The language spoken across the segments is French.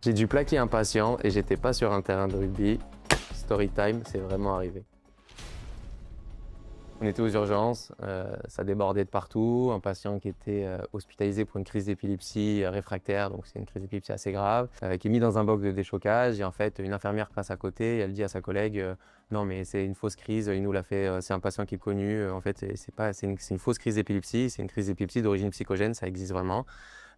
J'ai dû plaquer un patient et j'étais pas sur un terrain de rugby. Story time, c'est vraiment arrivé. On était aux urgences, ça débordait de partout. Un patient qui était hospitalisé pour une crise d'épilepsie réfractaire, donc c'est une crise d'épilepsie assez grave, qui est mis dans un box de déchocage. Et en fait, une infirmière passe à côté et elle dit à sa collègue non, mais c'est une fausse crise, il nous l'a fait, c'est un patient qui est connu. En fait, c'est une fausse crise d'épilepsie, c'est une crise d'épilepsie d'origine psychogène, ça existe vraiment.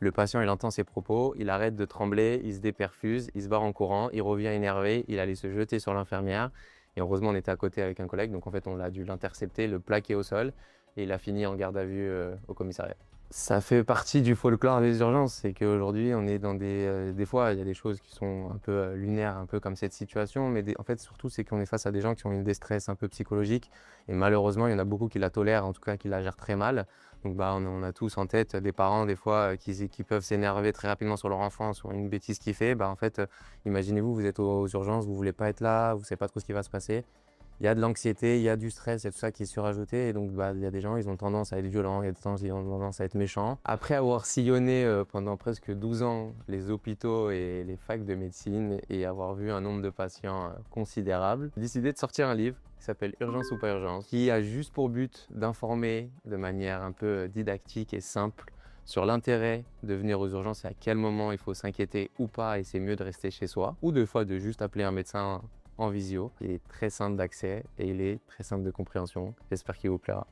Le patient, il entend ses propos, il arrête de trembler, il se déperfuse, il se barre en courant, il revient énervé, il allait se jeter sur l'infirmière. Et heureusement, on était à côté avec un collègue, donc en fait, on a dû l'intercepter, le plaquer au sol, et il a fini en garde à vue au commissariat. Ça fait partie du folklore des urgences, c'est qu'aujourd'hui, on est dans des fois, il y a des choses qui sont un peu lunaires, un peu comme cette situation, mais en fait, surtout, c'est qu'on est face à des gens qui ont une détresse un peu psychologique, et malheureusement, il y en a beaucoup qui la tolèrent, en tout cas, qui la gèrent très mal. Donc, on a tous en tête des parents, des fois, qui peuvent s'énerver très rapidement sur leur enfant, sur une bêtise qu'il fait. En fait, imaginez-vous, vous êtes aux urgences, vous voulez pas être là, vous savez pas trop ce qui va se passer. Il y a de l'anxiété, il y a du stress, il y a tout ça qui est surajouté. Et donc, il y a des gens, ils ont tendance à être violents, il y a des gens, ils ont tendance à être méchants. Après avoir sillonné pendant presque 12 ans les hôpitaux et les facs de médecine et avoir vu un nombre de patients considérable, j'ai décidé de sortir un livre qui s'appelle Urgence ou pas urgence, qui a juste pour but d'informer de manière un peu didactique et simple sur l'intérêt de venir aux urgences et à quel moment il faut s'inquiéter ou pas, et c'est mieux de rester chez soi, ou des fois de juste appeler un médecin en visio. Il est très simple d'accès et il est très simple de compréhension. J'espère qu'il vous plaira.